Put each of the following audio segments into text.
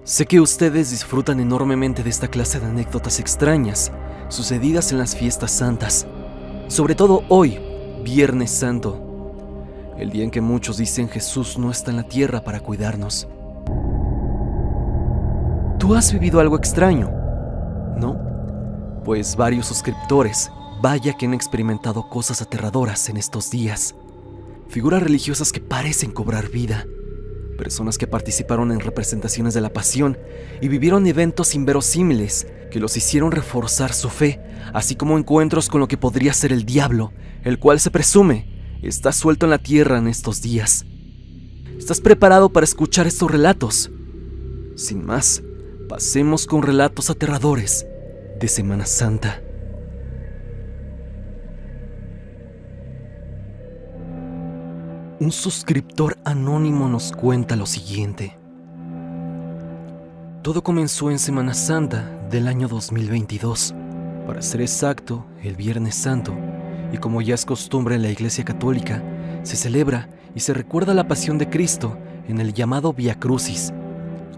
Sé que ustedes disfrutan enormemente de esta clase de anécdotas extrañas sucedidas en las fiestas santas, sobre todo hoy, Viernes Santo, el día en que muchos dicen Jesús no está en la tierra para cuidarnos. ¿Tú has vivido algo extraño? ¿No? Pues varios suscriptores, vaya que han experimentado cosas aterradoras en estos días. Figuras religiosas que parecen cobrar vida. Personas que participaron en representaciones de la pasión y vivieron eventos inverosímiles que los hicieron reforzar su fe, así como encuentros con lo que podría ser el diablo, el cual se presume está suelto en la tierra en estos días. ¿Estás preparado para escuchar estos relatos? Sin más, pasemos con relatos aterradores de Semana Santa. Un suscriptor anónimo nos cuenta lo siguiente. Todo comenzó en Semana Santa del año 2022, para ser exacto, el Viernes Santo, y como ya es costumbre en la Iglesia Católica, se celebra y se recuerda la pasión de Cristo en el llamado Vía Crucis,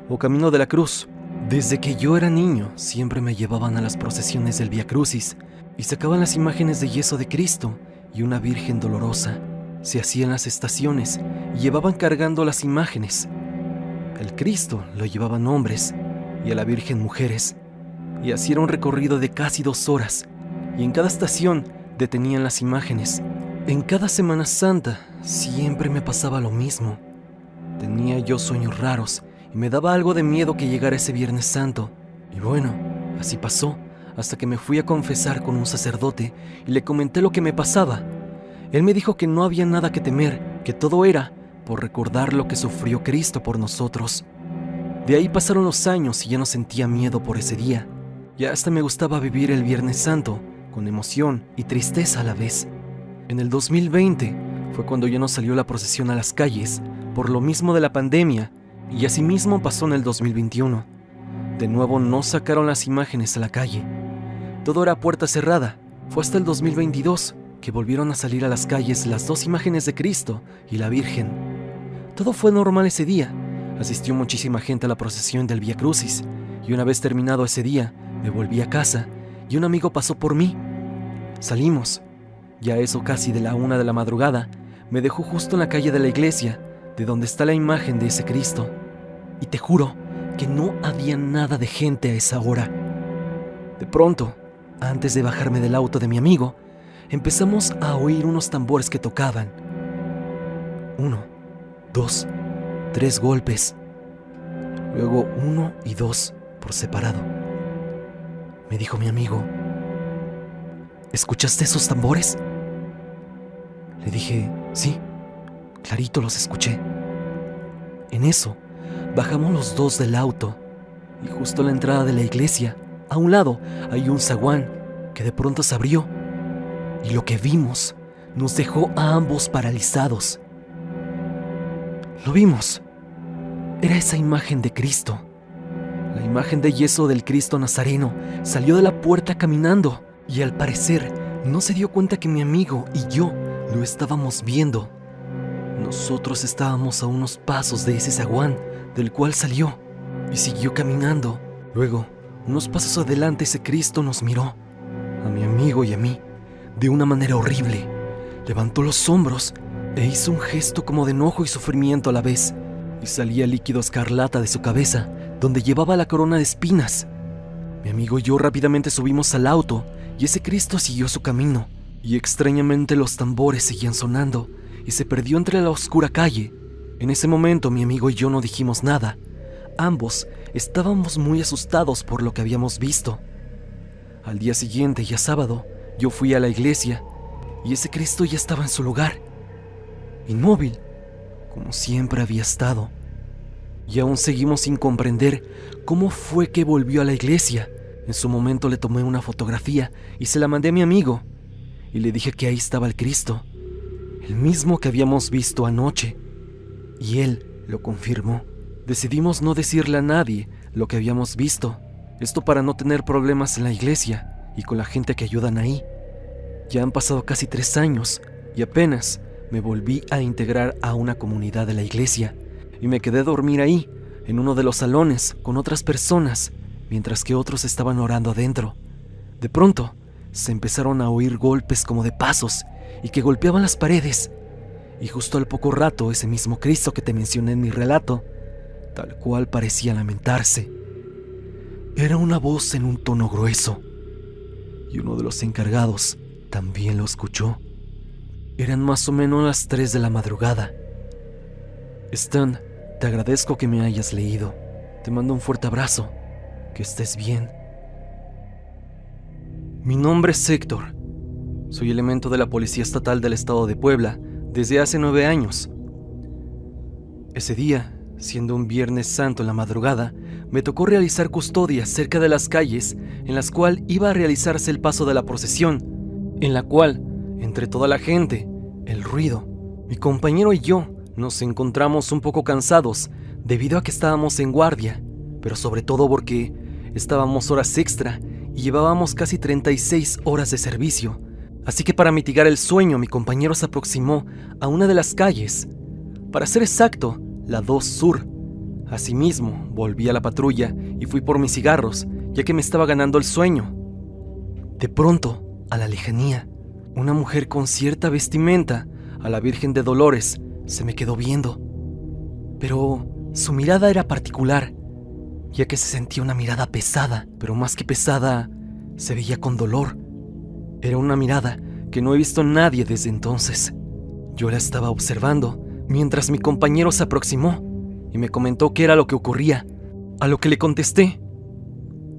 o Camino de la Cruz. Desde que yo era niño, siempre me llevaban a las procesiones del Vía Crucis y sacaban las imágenes de yeso de Cristo y una Virgen dolorosa. Se hacían las estaciones y llevaban cargando las imágenes. El Cristo lo llevaban hombres y a la Virgen mujeres, y así era un recorrido de casi 2 horas, y en cada estación detenían las imágenes. En cada Semana Santa siempre me pasaba lo mismo. Tenía yo sueños raros y me daba algo de miedo que llegara ese Viernes Santo. Y bueno, así pasó, hasta que me fui a confesar con un sacerdote y le comenté lo que me pasaba. Él me dijo que no había nada que temer, que todo era por recordar lo que sufrió Cristo por nosotros. De ahí pasaron los años y ya no sentía miedo por ese día. Ya hasta me gustaba vivir el Viernes Santo, con emoción y tristeza a la vez. En el 2020 fue cuando ya no salió la procesión a las calles, por lo mismo de la pandemia, y asimismo pasó en el 2021. De nuevo no sacaron las imágenes a la calle. Todo era a puerta cerrada. Fue hasta el 2022 que volvieron a salir a las calles las 2 imágenes de Cristo y la Virgen. Todo fue normal ese día. Asistió muchísima gente a la procesión del Vía Crucis, y una vez terminado ese día, me volví a casa y un amigo pasó por mí. Salimos. Ya eso casi de la 1 de la madrugada, me dejó justo en la calle de la iglesia, de donde está la imagen de ese Cristo. Y te juro que no había nada de gente a esa hora. De pronto, antes de bajarme del auto de mi amigo, empezamos a oír unos tambores que tocaban. 1, 2, 3 golpes. Luego 1 y 2 por separado. Me dijo mi amigo, ¿escuchaste esos tambores? Le dije, sí, clarito los escuché. En eso, bajamos los 2 del auto y justo a la entrada de la iglesia, a un lado, hay un zaguán que de pronto se abrió. Y lo que vimos nos dejó a ambos paralizados. Lo vimos. Era esa imagen de Cristo. La imagen de yeso del Cristo Nazareno salió de la puerta caminando y al parecer no se dio cuenta que mi amigo y yo lo estábamos viendo. Nosotros estábamos a unos pasos de ese zaguán del cual salió y siguió caminando. Luego, unos pasos adelante ese Cristo nos miró, a mi amigo y a mí, de una manera horrible. Levantó los hombros e hizo un gesto como de enojo y sufrimiento a la vez, y salía líquido escarlata de su cabeza, donde llevaba la corona de espinas. Mi amigo y yo rápidamente subimos al auto, y ese Cristo siguió su camino, y extrañamente los tambores seguían sonando, y se perdió entre la oscura calle. En ese momento mi amigo y yo no dijimos nada. Ambos estábamos muy asustados por lo que habíamos visto. Al día siguiente, ya sábado, yo fui a la iglesia y ese Cristo ya estaba en su lugar, inmóvil, como siempre había estado. Y aún seguimos sin comprender cómo fue que volvió a la iglesia. En su momento le tomé una fotografía y se la mandé a mi amigo y le dije que ahí estaba el Cristo, el mismo que habíamos visto anoche, y él lo confirmó. Decidimos no decirle a nadie lo que habíamos visto, esto para no tener problemas en la iglesia y con la gente que ayudan ahí. Ya han pasado casi 3 años y apenas me volví a integrar a una comunidad de la iglesia y me quedé a dormir ahí, en uno de los salones con otras personas, mientras que otros estaban orando adentro. De pronto, se empezaron a oír golpes como de pasos y que golpeaban las paredes. Y justo al poco rato, ese mismo Cristo que te mencioné en mi relato, tal cual parecía lamentarse. Era una voz en un tono grueso, y uno de los encargados también lo escuchó. Eran más o menos las 3 de la madrugada. Stan, te agradezco que me hayas leído. Te mando un fuerte abrazo. Que estés bien. Mi nombre es Héctor. Soy elemento de la Policía Estatal del Estado de Puebla desde hace 9 años. Ese día, siendo un Viernes Santo en la madrugada, me tocó realizar custodia cerca de las calles en las cuales iba a realizarse el paso de la procesión, en la cual, entre toda la gente, el ruido, mi compañero y yo nos encontramos un poco cansados debido a que estábamos en guardia, pero sobre todo porque estábamos horas extra y llevábamos casi 36 horas de servicio. Así que para mitigar el sueño, mi compañero se aproximó a una de las calles, para ser exacto, la 2 Sur. Asimismo, volví a la patrulla y fui por mis cigarros, ya que me estaba ganando el sueño. De pronto, a la lejanía, una mujer con cierta vestimenta, a la Virgen de Dolores, se me quedó viendo. Pero su mirada era particular, ya que se sentía una mirada pesada, pero más que pesada, se veía con dolor. Era una mirada que no he visto en nadie desde entonces. Yo la estaba observando mientras mi compañero se aproximó y me comentó qué era lo que ocurría, a lo que le contesté: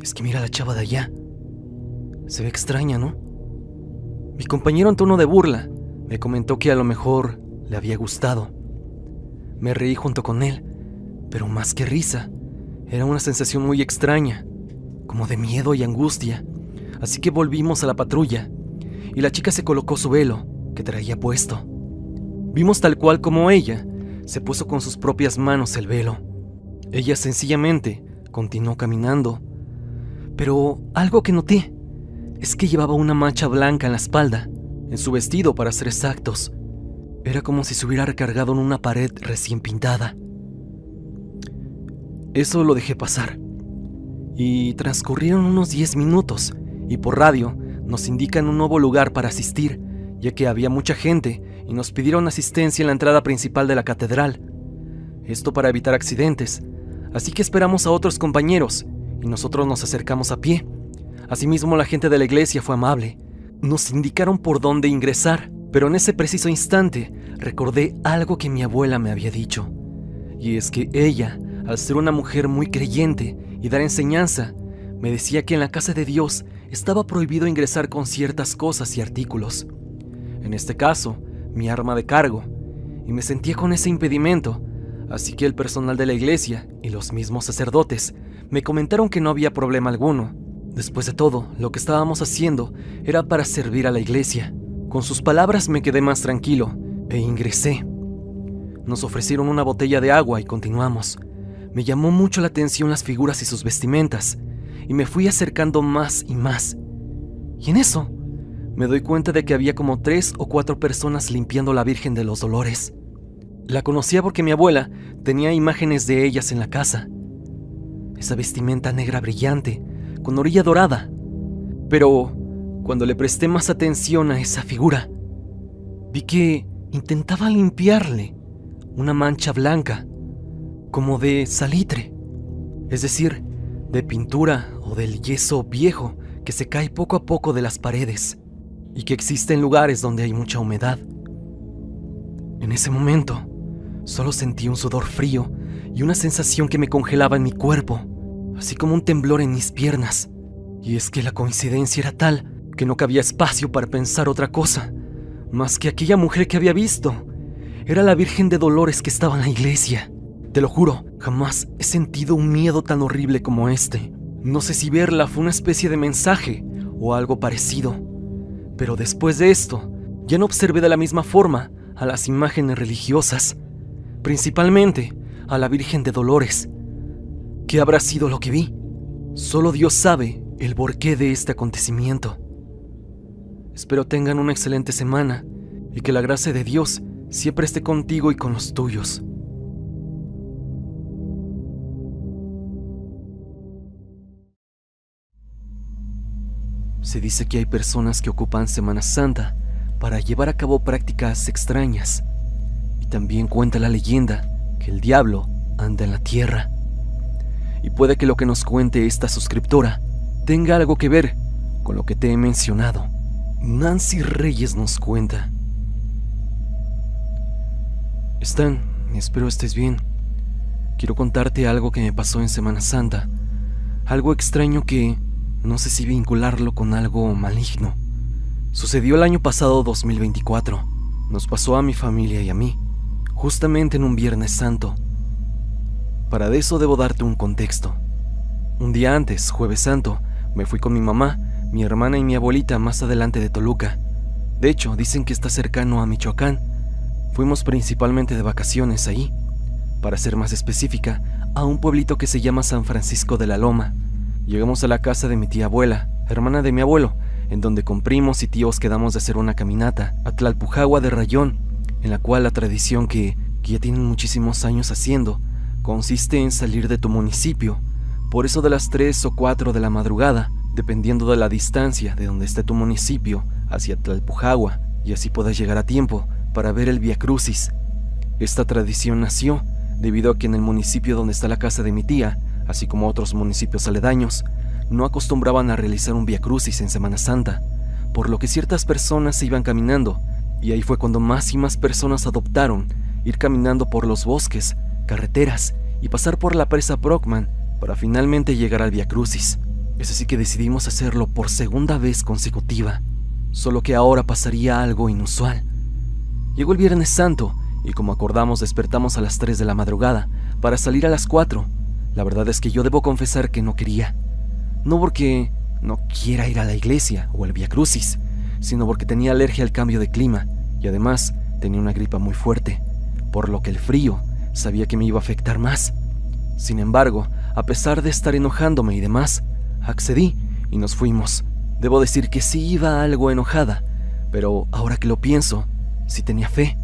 es que mira a la chava de allá. Se ve extraña, ¿no? Mi compañero, en tono de burla, me comentó que a lo mejor le había gustado. Me reí junto con él, pero más que risa, era una sensación muy extraña, como de miedo y angustia. Así que volvimos a la patrulla y la chica se colocó su velo que traía puesto. Vimos tal cual como ella se puso con sus propias manos el velo. Ella sencillamente continuó caminando, pero algo que noté es que llevaba una mancha blanca en la espalda, en su vestido para ser exactos. Era como si se hubiera recargado en una pared recién pintada. Eso lo dejé pasar. Y transcurrieron unos 10 minutos y por radio nos indican un nuevo lugar para asistir, ya que había mucha gente y nos pidieron asistencia en la entrada principal de la catedral. Esto para evitar accidentes, así que esperamos a otros compañeros y nosotros nos acercamos a pie. Asimismo, la gente de la iglesia fue amable. Nos indicaron por dónde ingresar, pero en ese preciso instante recordé algo que mi abuela me había dicho. Y es que ella, al ser una mujer muy creyente y dar enseñanza, me decía que en la casa de Dios estaba prohibido ingresar con ciertas cosas y artículos. En este caso, mi arma de cargo, y me sentía con ese impedimento, así que el personal de la iglesia y los mismos sacerdotes me comentaron que no había problema alguno. Después de todo, lo que estábamos haciendo era para servir a la iglesia. Con sus palabras me quedé más tranquilo e ingresé. Nos ofrecieron una botella de agua y continuamos. Me llamó mucho la atención las figuras y sus vestimentas, y me fui acercando más y más. Y en eso, me doy cuenta de que había como 3 o 4 personas limpiando la Virgen de los Dolores. La conocía porque mi abuela tenía imágenes de ellas en la casa. Esa vestimenta negra brillante, con orilla dorada. Pero cuando le presté más atención a esa figura, vi que intentaba limpiarle una mancha blanca, como de salitre, es decir, de pintura o del yeso viejo que se cae poco a poco de las paredes y que existe en lugares donde hay mucha humedad. En ese momento, solo sentí un sudor frío y una sensación que me congelaba en mi cuerpo, así como un temblor en mis piernas. Y es que la coincidencia era tal que no cabía espacio para pensar otra cosa, más que aquella mujer que había visto. Era la Virgen de Dolores que estaba en la iglesia. Te lo juro, jamás he sentido un miedo tan horrible como este. No sé si verla fue una especie de mensaje o algo parecido, pero después de esto, ya no observé de la misma forma a las imágenes religiosas, principalmente a la Virgen de Dolores. ¿Qué habrá sido lo que vi? Solo Dios sabe el porqué de este acontecimiento. Espero tengan una excelente semana y que la gracia de Dios siempre esté contigo y con los tuyos. Se dice que hay personas que ocupan Semana Santa para llevar a cabo prácticas extrañas. Y también cuenta la leyenda que el diablo anda en la tierra. Y puede que lo que nos cuente esta suscriptora tenga algo que ver con lo que te he mencionado. Nancy Reyes nos cuenta: Stan, espero estés bien. Quiero contarte algo que me pasó en Semana Santa. Algo extraño que no sé si vincularlo con algo maligno. Sucedió el año pasado, 2024. Nos pasó a mi familia y a mí, justamente en un Viernes Santo. Para eso debo darte un contexto. Un día antes, Jueves Santo, me fui con mi mamá, mi hermana y mi abuelita más adelante de Toluca. De hecho, dicen que está cercano a Michoacán. Fuimos principalmente de vacaciones ahí. Para ser más específica, a un pueblito que se llama San Francisco de la Loma. Llegamos a la casa de mi tía abuela, hermana de mi abuelo, en donde con primos y tíos quedamos de hacer una caminata a Tlalpujagua de Rayón, en la cual la tradición que ya tienen muchísimos años haciendo consiste en salir de tu municipio, por eso de las 3 o 4 de la madrugada, dependiendo de la distancia de donde esté tu municipio hacia Tlalpujagua, y así puedas llegar a tiempo para ver el Vía Crucis. Esta tradición nació debido a que en el municipio donde está la casa de mi tía, así como otros municipios aledaños, no acostumbraban a realizar un Vía Crucis en Semana Santa, por lo que ciertas personas se iban caminando, y ahí fue cuando más y más personas adoptaron ir caminando por los bosques, carreteras y pasar por la presa Brockman para finalmente llegar al Vía Crucis. Es así que decidimos hacerlo por segunda vez consecutiva, solo que ahora pasaría algo inusual. Llegó el Viernes Santo y como acordamos despertamos a las 3 de la madrugada para salir a las 4. La verdad es que yo debo confesar que no quería. No porque no quiera ir a la iglesia o al Vía Crucis, sino porque tenía alergia al cambio de clima y además tenía una gripa muy fuerte, por lo que el frío sabía que me iba a afectar más. Sin embargo, a pesar de estar enojándome y demás, accedí y nos fuimos. Debo decir que sí iba algo enojada, pero ahora que lo pienso, sí tenía fe,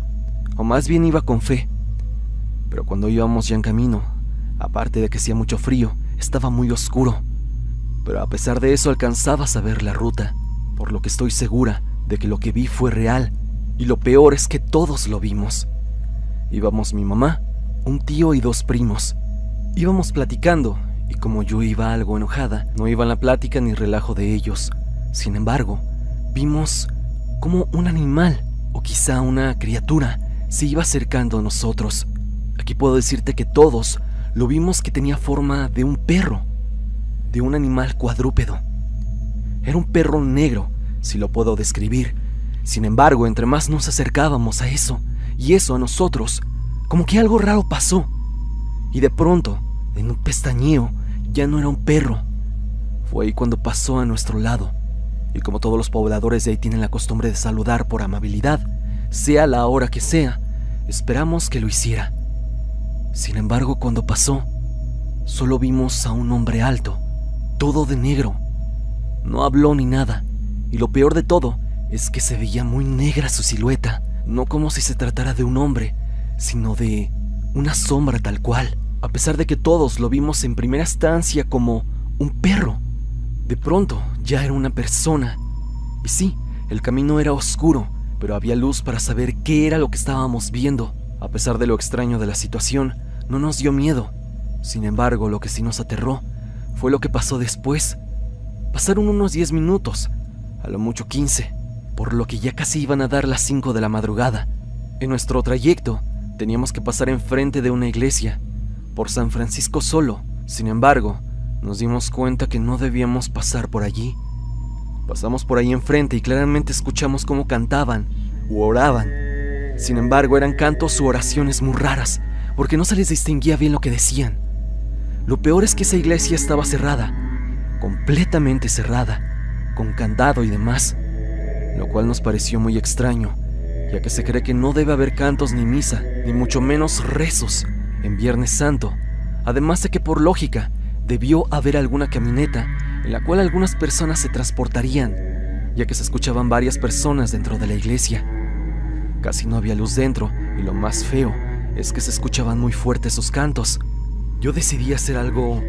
o más bien iba con fe. Pero cuando íbamos ya en camino, aparte de que hacía mucho frío, estaba muy oscuro. Pero a pesar de eso alcanzabas a ver la ruta, por lo que estoy segura de que lo que vi fue real, y lo peor es que todos lo vimos. Íbamos mi mamá, un tío y 2 primos. Íbamos platicando, y como yo iba algo enojada, no iba en la plática ni relajo de ellos. Sin embargo, vimos como un animal, o quizá una criatura, se iba acercando a nosotros. Aquí puedo decirte que todos lo vimos que tenía forma de un perro, de un animal cuadrúpedo. Era un perro negro, si lo puedo describir. Sin embargo, entre más nos acercábamos a eso, y eso a nosotros, como que algo raro pasó. Y de pronto, en un pestañeo, ya no era un perro. Fue ahí cuando pasó a nuestro lado. Y como todos los pobladores de ahí tienen la costumbre de saludar por amabilidad, sea la hora que sea, esperamos que lo hiciera. Sin embargo, cuando pasó, solo vimos a un hombre alto, todo de negro. No habló ni nada, y lo peor de todo es que se veía muy negra su silueta, no como si se tratara de un hombre, sino de una sombra tal cual, a pesar de que todos lo vimos en primera instancia como un perro. De pronto ya era una persona, y sí, el camino era oscuro, pero había luz para saber qué era lo que estábamos viendo. A pesar de lo extraño de la situación, no nos dio miedo. Sin embargo, lo que sí nos aterró fue lo que pasó después. Pasaron unos 10 minutos, a lo mucho 15, por lo que ya casi iban a dar las 5 de la madrugada. En nuestro trayecto, teníamos que pasar enfrente de una iglesia, por San Francisco solo. Sin embargo, nos dimos cuenta que no debíamos pasar por allí. Pasamos por ahí enfrente y claramente escuchamos cómo cantaban u oraban. Sin embargo, eran cantos u oraciones muy raras, porque no se les distinguía bien lo que decían. Lo peor es que esa iglesia estaba cerrada, completamente cerrada, con candado y demás, lo cual nos pareció muy extraño, ya que se cree que no debe haber cantos ni misa, ni mucho menos rezos en Viernes Santo, además de que por lógica debió haber alguna camioneta en la cual algunas personas se transportarían, ya que se escuchaban varias personas dentro de la iglesia. Casi no había luz dentro, y lo más feo es que se escuchaban muy fuertes sus cantos. Yo decidí hacer algo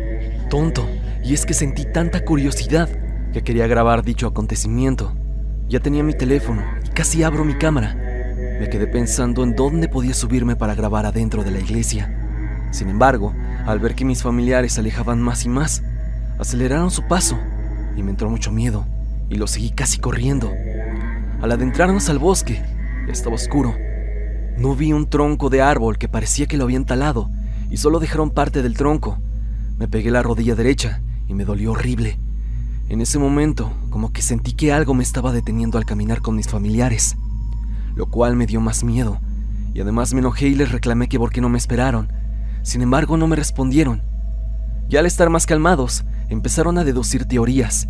tonto, y es que sentí tanta curiosidad que quería grabar dicho acontecimiento. Ya tenía mi teléfono y casi abro mi cámara. Me quedé pensando en dónde podía subirme para grabar adentro de la iglesia. Sin embargo, al ver que mis familiares se alejaban más y más, aceleraron su paso y me entró mucho miedo y lo seguí casi corriendo. Al adentrarnos al bosque, estaba oscuro. No vi un tronco de árbol que parecía que lo habían talado y solo dejaron parte del tronco. Me pegué la rodilla derecha y me dolió horrible. En ese momento, como que sentí que algo me estaba deteniendo al caminar con mis familiares, lo cual me dio más miedo, y además me enojé y les reclamé que por qué no me esperaron. Sin embargo, no me respondieron. Ya al estar más calmados, empezaron a deducir teorías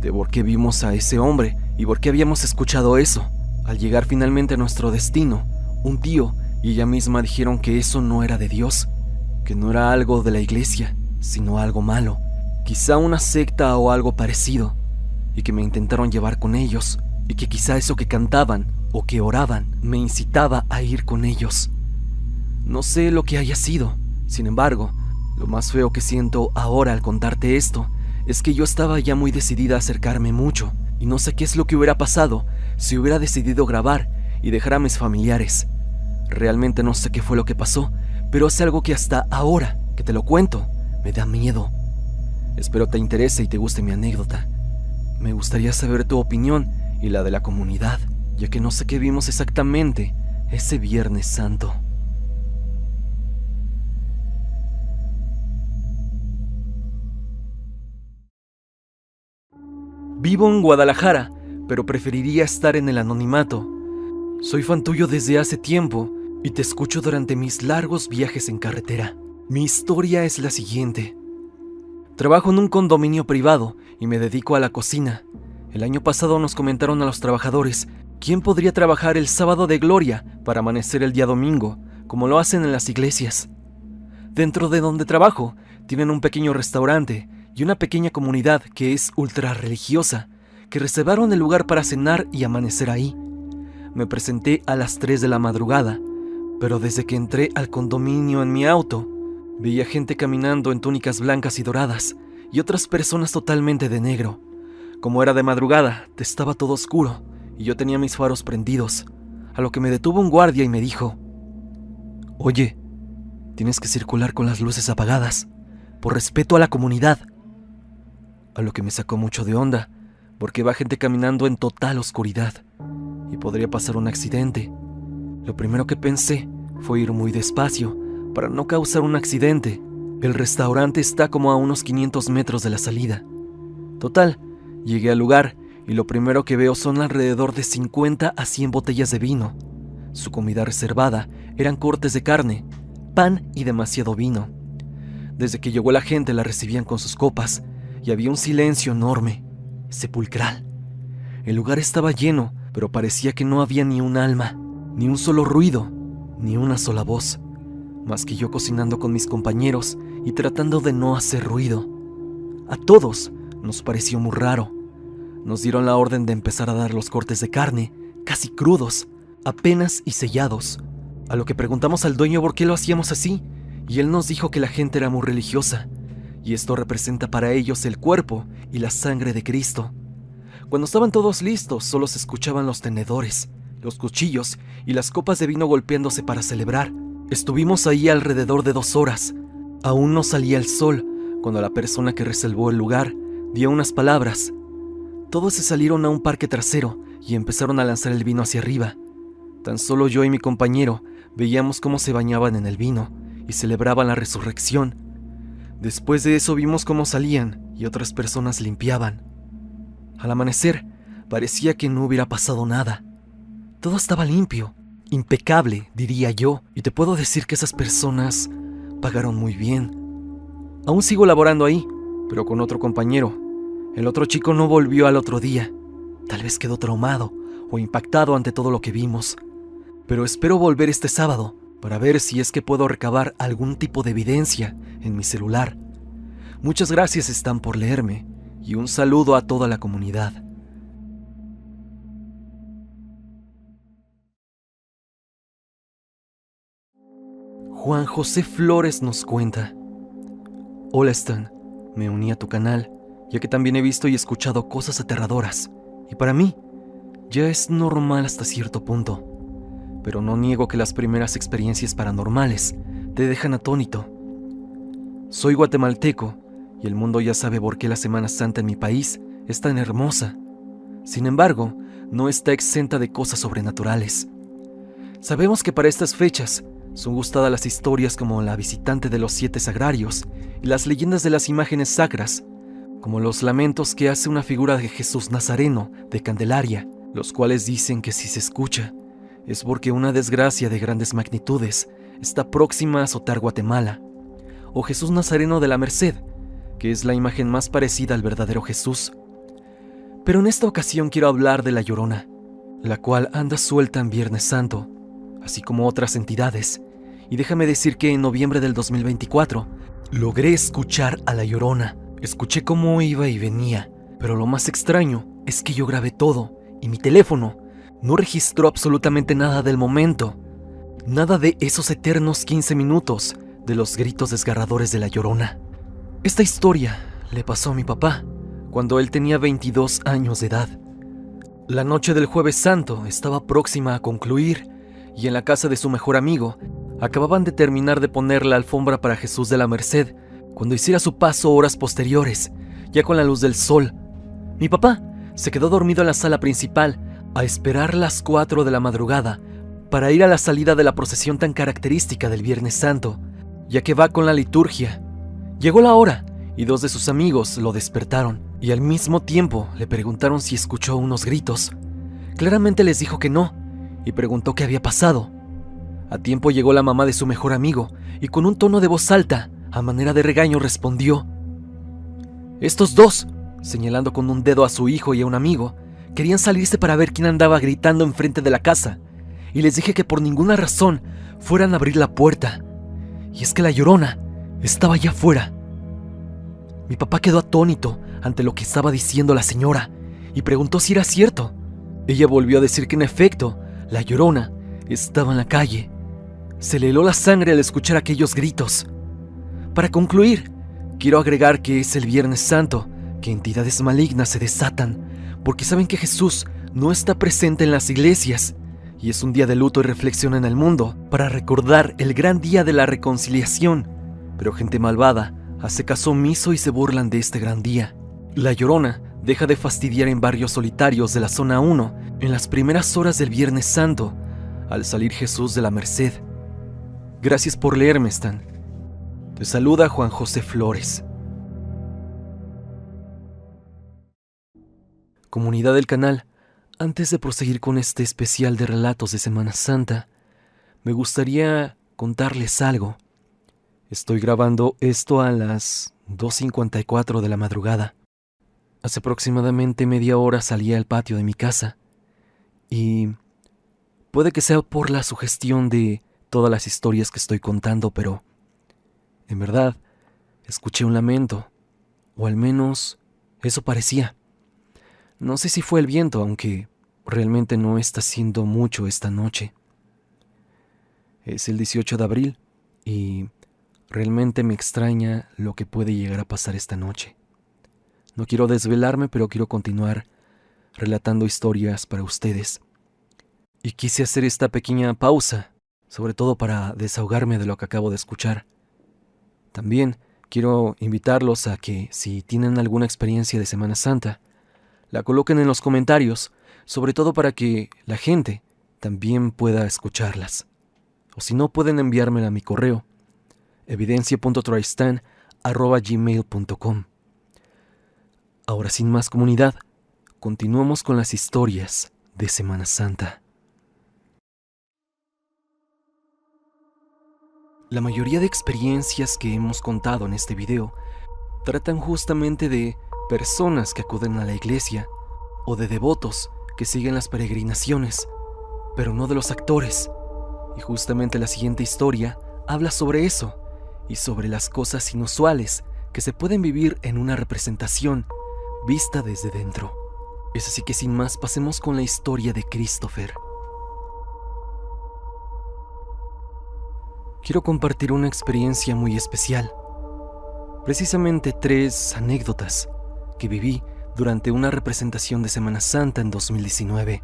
de por qué vimos a ese hombre y por qué habíamos escuchado eso. Al llegar finalmente a nuestro destino, un tío y ella misma dijeron que eso no era de Dios, que no era algo de la iglesia, sino algo malo, quizá una secta o algo parecido, y que me intentaron llevar con ellos, y que quizá eso que cantaban o que oraban me incitaba a ir con ellos. No sé lo que haya sido. Sin embargo, lo más feo que siento ahora al contarte esto es que yo estaba ya muy decidida a acercarme mucho, y no sé qué es lo que hubiera pasado si hubiera decidido grabar y dejar a mis familiares. Realmente no sé qué fue lo que pasó, pero es algo que hasta ahora que te lo cuento me da miedo. Espero te interese y te guste mi anécdota. Me gustaría saber tu opinión y la de la comunidad, ya que no sé qué vimos exactamente ese Viernes Santo. Vivo en Guadalajara, pero preferiría estar en el anonimato. Soy fan tuyo desde hace tiempo y te escucho durante mis largos viajes en carretera. Mi historia es la siguiente. Trabajo en un condominio privado y me dedico a la cocina. El año pasado nos comentaron a los trabajadores quién podría trabajar el sábado de gloria para amanecer el día domingo, como lo hacen en las iglesias. Dentro de donde trabajo, tienen un pequeño restaurante y una pequeña comunidad que es ultra religiosa, que reservaron el lugar para cenar y amanecer ahí. Me presenté a las 3 de la madrugada, pero desde que entré al condominio en mi auto, veía gente caminando en túnicas blancas y doradas y otras personas totalmente de negro. Como era de madrugada, estaba todo oscuro y yo tenía mis faros prendidos, a lo que me detuvo un guardia y me dijo: «Oye, tienes que circular con las luces apagadas, por respeto a la comunidad». A lo que me sacó mucho de onda, porque va gente caminando en total oscuridad y podría pasar un accidente. Lo primero que pensé fue ir muy despacio para no causar un accidente. El restaurante está como a unos 500 metros de la salida. Total, llegué al lugar y lo primero que veo son alrededor de 50 a 100 botellas de vino. Su comida reservada eran cortes de carne, pan y demasiado vino. Desde que llegó la gente la recibían con sus copas y había un silencio enorme, sepulcral. El lugar estaba lleno, pero parecía que no había ni un alma, ni un solo ruido, ni una sola voz, más que yo cocinando con mis compañeros y tratando de no hacer ruido. A todos nos pareció muy raro. Nos dieron la orden de empezar a dar los cortes de carne, casi crudos, apenas y sellados, a lo que preguntamos al dueño por qué lo hacíamos así, y él nos dijo que la gente era muy religiosa, y esto representa para ellos el cuerpo y la sangre de Cristo. Cuando estaban todos listos, solo se escuchaban los tenedores, los cuchillos y las copas de vino golpeándose para celebrar. Estuvimos ahí alrededor de 2 horas. Aún no salía el sol cuando la persona que reservó el lugar dio unas palabras. Todos se salieron a un parque trasero y empezaron a lanzar el vino hacia arriba. Tan solo yo y mi compañero veíamos cómo se bañaban en el vino y celebraban la resurrección. Después de eso vimos cómo salían y otras personas limpiaban. Al amanecer, parecía que no hubiera pasado nada. Todo estaba limpio, impecable, diría yo, y te puedo decir que esas personas pagaron muy bien. Aún sigo laborando ahí, pero con otro compañero. El otro chico no volvió al otro día. Tal vez quedó traumado o impactado ante todo lo que vimos. Pero espero volver este sábado para ver si es que puedo recabar algún tipo de evidencia en mi celular. Muchas gracias, Stan, por leerme, y un saludo a toda la comunidad. Juan José Flores nos cuenta: «Hola Stan, me uní a tu canal ya que también he visto y escuchado cosas aterradoras, y para mí ya es normal hasta cierto punto. Pero no niego que las primeras experiencias paranormales te dejan atónito. Soy guatemalteco, y el mundo ya sabe por qué la Semana Santa en mi país es tan hermosa. Sin embargo, no está exenta de cosas sobrenaturales. Sabemos que para estas fechas son gustadas las historias como la visitante de los 7 sagrarios y las leyendas de las imágenes sacras, como los lamentos que hace una figura de Jesús Nazareno de Candelaria, los cuales dicen que si se escucha es porque una desgracia de grandes magnitudes está próxima a azotar Guatemala, o Jesús Nazareno de la Merced, que es la imagen más parecida al verdadero Jesús. Pero en esta ocasión quiero hablar de La Llorona, la cual anda suelta en Viernes Santo, así como otras entidades, y déjame decir que en noviembre del 2024 logré escuchar a La Llorona. Escuché cómo iba y venía, pero lo más extraño es que yo grabé todo, y mi teléfono no registró absolutamente nada del momento, nada de esos eternos 15 minutos de los gritos desgarradores de La Llorona. Esta historia le pasó a mi papá cuando él tenía 22 años de edad. La noche del Jueves Santo estaba próxima a concluir y en la casa de su mejor amigo acababan de terminar de poner la alfombra para Jesús de la Merced cuando hiciera su paso horas posteriores, ya con la luz del sol. Mi papá se quedó dormido en la sala principal a esperar las 4 de la madrugada para ir a la salida de la procesión tan característica del Viernes Santo, ya que va con la liturgia. Llegó la hora y 2 de sus amigos lo despertaron y al mismo tiempo le preguntaron si escuchó unos gritos. Claramente les dijo que no y preguntó qué había pasado. A tiempo llegó la mamá de su mejor amigo y con un tono de voz alta, a manera de regaño, respondió: «Estos dos», señalando con un dedo a su hijo y a un amigo, querían salirse para ver quién andaba gritando enfrente de la casa, y les dije que por ninguna razón fueran a abrir la puerta. Y es que La Llorona estaba allá afuera. Mi papá quedó atónito ante lo que estaba diciendo la señora y preguntó si era cierto. Ella volvió a decir que en efecto, La Llorona estaba en la calle. Se le heló la sangre al escuchar aquellos gritos. Para concluir, quiero agregar que es el Viernes Santo que entidades malignas se desatan, porque saben que Jesús no está presente en las iglesias, y es un día de luto y reflexión en el mundo para recordar el gran día de la reconciliación. Pero gente malvada hace caso omiso y se burlan de este gran día. La Llorona deja de fastidiar en barrios solitarios de la zona 1 en las primeras horas del Viernes Santo, al salir Jesús de la Merced. Gracias por leerme, Stan. Te saluda Juan José Flores. Comunidad del canal, antes de proseguir con este especial de relatos de Semana Santa, me gustaría contarles algo. Estoy grabando esto a las 2:54 de la madrugada. Hace aproximadamente media hora salí al patio de mi casa y puede que sea por la sugestión de todas las historias que estoy contando, pero en verdad escuché un lamento, o al menos eso parecía. No sé si fue el viento, aunque realmente no está haciendo mucho esta noche. Es el 18 de abril y realmente me extraña lo que puede llegar a pasar esta noche. No quiero desvelarme, pero quiero continuar relatando historias para ustedes. Y quise hacer esta pequeña pausa, sobre todo para desahogarme de lo que acabo de escuchar. También quiero invitarlos a que, si tienen alguna experiencia de Semana Santa, la coloquen en los comentarios, sobre todo para que la gente también pueda escucharlas. O si no, pueden enviármela a mi correo, evidencia.tristan@gmail.com. Ahora, sin más, comunidad, continuamos con las historias de Semana Santa. La mayoría de experiencias que hemos contado en este video tratan justamente de personas que acuden a la iglesia o de devotos que siguen las peregrinaciones, pero no de los actores. Y justamente la siguiente historia habla sobre eso y sobre las cosas inusuales que se pueden vivir en una representación vista desde dentro. Es así que sin más, pasemos con la historia de Christopher. Quiero compartir una experiencia muy especial. Precisamente 3 anécdotas que viví durante una representación de Semana Santa en 2019,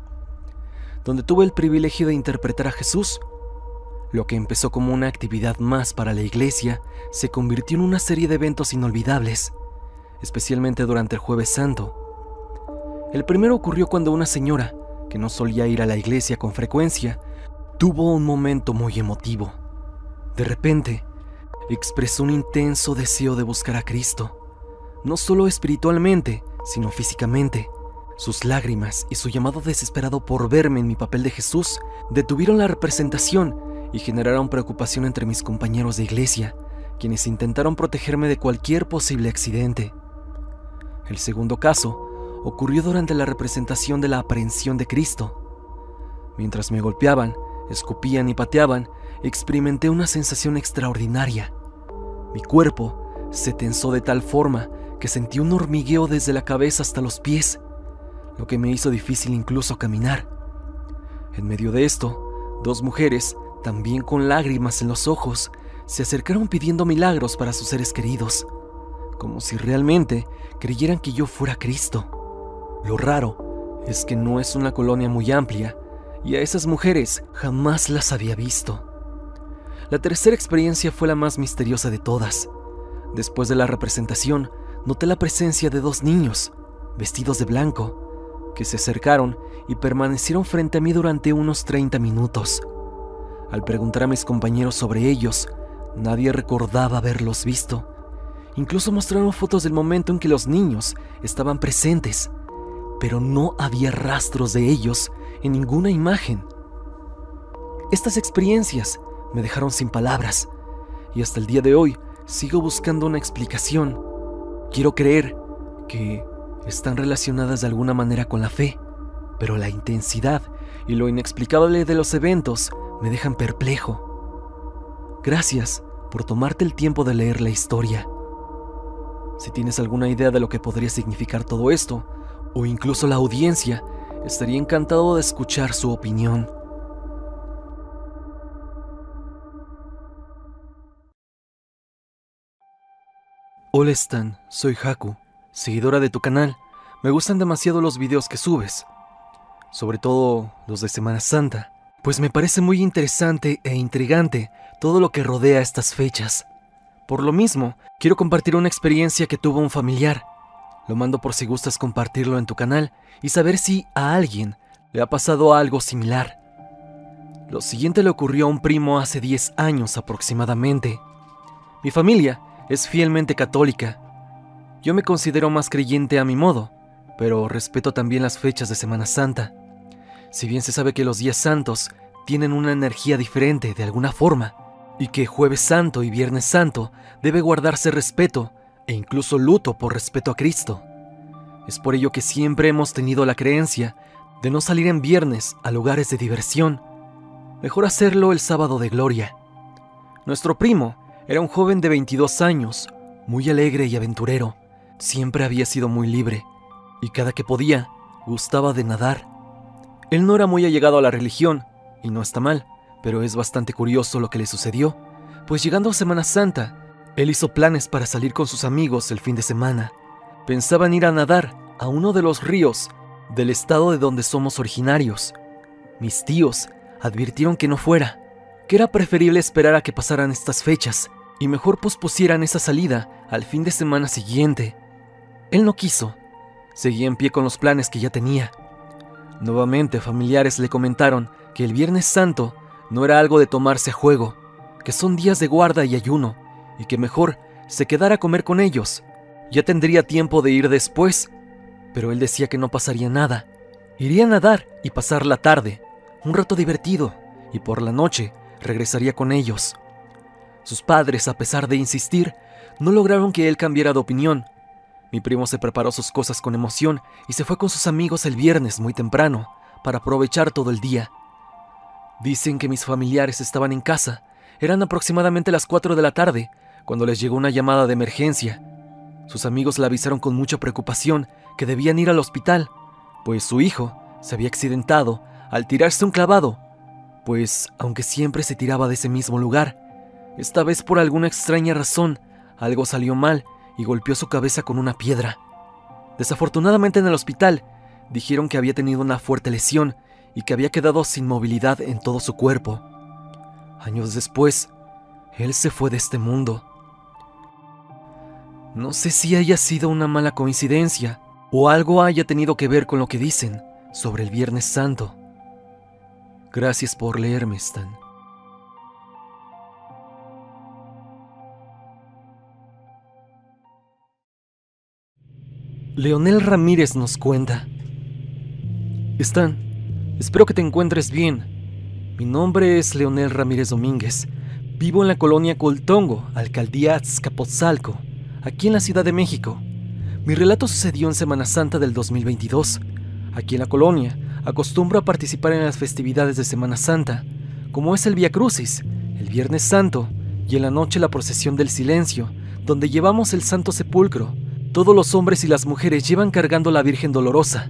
donde tuve el privilegio de interpretar a Jesús. Lo que empezó como una actividad más para la iglesia se convirtió en una serie de eventos inolvidables, especialmente durante el Jueves Santo. El primero ocurrió cuando una señora, que no solía ir a la iglesia con frecuencia, tuvo un momento muy emotivo. De repente, expresó un intenso deseo de buscar a Cristo, no solo espiritualmente, sino físicamente. Sus lágrimas y su llamado desesperado por verme en mi papel de Jesús detuvieron la representación y generaron preocupación entre mis compañeros de iglesia, quienes intentaron protegerme de cualquier posible accidente. El segundo caso ocurrió durante la representación de la aprehensión de Cristo. Mientras me golpeaban, escupían y pateaban, experimenté una sensación extraordinaria. Mi cuerpo se tensó de tal forma que sentí un hormigueo desde la cabeza hasta los pies, lo que me hizo difícil incluso caminar. En medio de esto, dos mujeres, también con lágrimas en los ojos, se acercaron pidiendo milagros para sus seres queridos, como si realmente creyeran que yo fuera Cristo. Lo raro es que no es una colonia muy amplia y a esas mujeres jamás las había visto. La tercera experiencia fue la más misteriosa de todas. Después de la representación, noté la presencia de dos niños, vestidos de blanco, que se acercaron y permanecieron frente a mí durante unos 30 minutos. Al preguntar a mis compañeros sobre ellos, nadie recordaba haberlos visto. Incluso mostraron fotos del momento en que los niños estaban presentes, pero no había rastros de ellos en ninguna imagen. Estas experiencias me dejaron sin palabras, y hasta el día de hoy sigo buscando una explicación. Quiero creer que están relacionadas de alguna manera con la fe, pero la intensidad y lo inexplicable de los eventos me dejan perplejo. Gracias por tomarte el tiempo de leer la historia. Si tienes alguna idea de lo que podría significar todo esto, o incluso la audiencia, estaría encantado de escuchar su opinión. Hola Stan, soy Haku, seguidora de tu canal. Me gustan demasiado los videos que subes, sobre todo los de Semana Santa, pues me parece muy interesante e intrigante todo lo que rodea estas fechas. Por lo mismo, quiero compartir una experiencia que tuvo un familiar. Lo mando por si gustas compartirlo en tu canal y saber si a alguien le ha pasado algo similar. Lo siguiente le ocurrió a un primo hace 10 años aproximadamente. Mi familia es fielmente católica. Yo me considero más creyente a mi modo, pero respeto también las fechas de Semana Santa. Si bien se sabe que los días santos tienen una energía diferente de alguna forma, y que Jueves Santo y Viernes Santo debe guardarse respeto e incluso luto por respeto a Cristo. Es por ello que siempre hemos tenido la creencia de no salir en viernes a lugares de diversión. Mejor hacerlo el sábado de gloria. Nuestro primo era un joven de 22 años, muy alegre y aventurero. Siempre había sido muy libre, y cada que podía, gustaba de nadar. Él no era muy allegado a la religión, y no está mal, pero es bastante curioso lo que le sucedió, pues llegando a Semana Santa, él hizo planes para salir con sus amigos el fin de semana. Pensaban ir a nadar a uno de los ríos del estado de donde somos originarios. Mis tíos advirtieron que no fuera, que era preferible esperar a que pasaran estas fechas y mejor pospusieran esa salida al fin de semana siguiente. Él no quiso, seguía en pie con los planes que ya tenía. Nuevamente familiares le comentaron que el Viernes Santo no era algo de tomarse a juego, que son días de guarda y ayuno, y que mejor se quedara a comer con ellos. Ya tendría tiempo de ir después, pero él decía que no pasaría nada. Iría a nadar y pasar la tarde, un rato divertido, y por la noche regresaría con ellos. Sus padres, a pesar de insistir, no lograron que él cambiara de opinión. Mi primo se preparó sus cosas con emoción y se fue con sus amigos el viernes muy temprano, para aprovechar todo el día. Dicen que mis familiares estaban en casa. Eran aproximadamente las 4 de la tarde, cuando les llegó una llamada de emergencia. Sus amigos le avisaron con mucha preocupación que debían ir al hospital, pues su hijo se había accidentado al tirarse un clavado, pues aunque siempre se tiraba de ese mismo lugar, esta vez por alguna extraña razón algo salió mal y golpeó su cabeza con una piedra. Desafortunadamente en el hospital dijeron que había tenido una fuerte lesión y que había quedado sin movilidad en todo su cuerpo. Años después, él se fue de este mundo. No sé si haya sido una mala coincidencia o algo haya tenido que ver con lo que dicen sobre el Viernes Santo. Gracias por leerme, Stan. Leonel Ramírez nos cuenta: Stan, espero que te encuentres bien. Mi nombre es Leonel Ramírez Domínguez. Vivo en la colonia Coltongo, alcaldía Azcapotzalco, aquí en la Ciudad de México. Mi relato sucedió en Semana Santa del 2022. Aquí en la colonia acostumbro a participar en las festividades de Semana Santa, como es el Vía Crucis, el Viernes Santo y en la noche la procesión del silencio, donde llevamos el Santo Sepulcro. Todos los hombres y las mujeres llevan cargando la Virgen Dolorosa.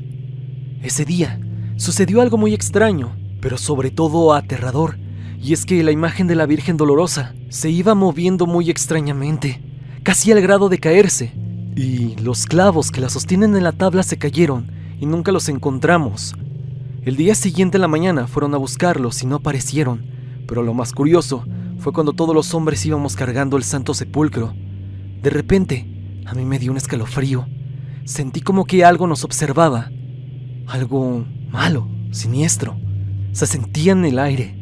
Ese día sucedió algo muy extraño, pero sobre todo aterrador, y es que la imagen de la Virgen Dolorosa se iba moviendo muy extrañamente, casi al grado de caerse, y los clavos que la sostienen en la tabla se cayeron y nunca los encontramos. El día siguiente en la mañana fueron a buscarlos y no aparecieron, pero lo más curioso fue cuando todos los hombres íbamos cargando el Santo Sepulcro. De repente, a mí me dio un escalofrío. Sentí como que algo nos observaba. Algo malo, siniestro. Se sentía en el aire.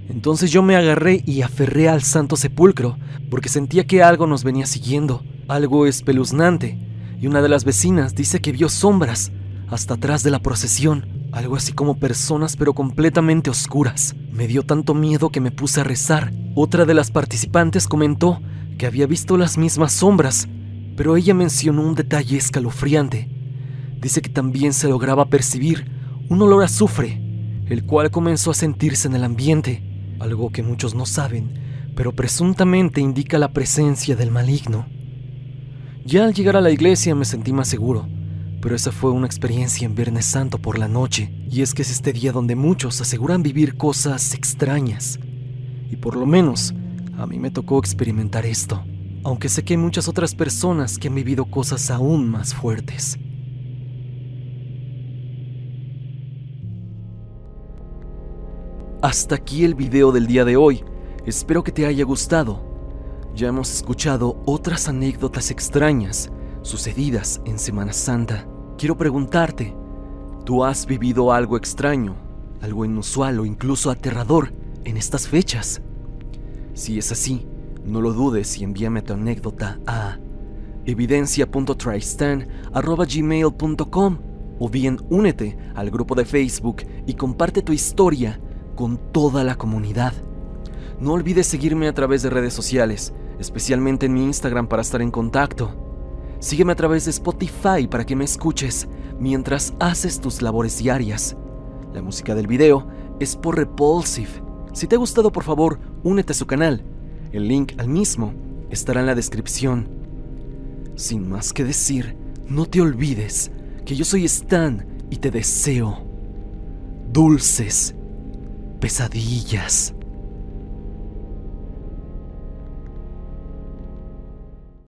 Entonces yo me agarré y aferré al Santo Sepulcro, porque sentía que algo nos venía siguiendo, algo espeluznante. Y una de las vecinas dice que vio sombras hasta atrás de la procesión, algo así como personas pero completamente oscuras. Me dio tanto miedo que me puse a rezar. Otra de las participantes comentó que había visto las mismas sombras, pero ella mencionó un detalle escalofriante. Dice que también se lograba percibir un olor a azufre, el cual comenzó a sentirse en el ambiente, algo que muchos no saben, pero presuntamente indica la presencia del maligno. Ya al llegar a la iglesia me sentí más seguro, pero esa fue una experiencia en Viernes Santo por la noche, y es que es este día donde muchos aseguran vivir cosas extrañas, y por lo menos a mí me tocó experimentar esto, aunque sé que hay muchas otras personas que han vivido cosas aún más fuertes. Hasta aquí el video del día de hoy. Espero que te haya gustado. Ya hemos escuchado otras anécdotas extrañas sucedidas en Semana Santa. Quiero preguntarte, ¿tú has vivido algo extraño, algo inusual o incluso aterrador en estas fechas? Si es así, no lo dudes y envíame tu anécdota a evidencia.tristan@gmail.com o bien únete al grupo de Facebook y comparte tu historia con toda la comunidad. No olvides seguirme a través de redes sociales, especialmente en mi Instagram para estar en contacto. Sígueme a través de Spotify para que me escuches mientras haces tus labores diarias. La música del video es por Repulsive. Si te ha gustado, por favor, únete a su canal. El link al mismo estará en la descripción. Sin más que decir, no te olvides que yo soy Stan y te deseo dulces pesadillas.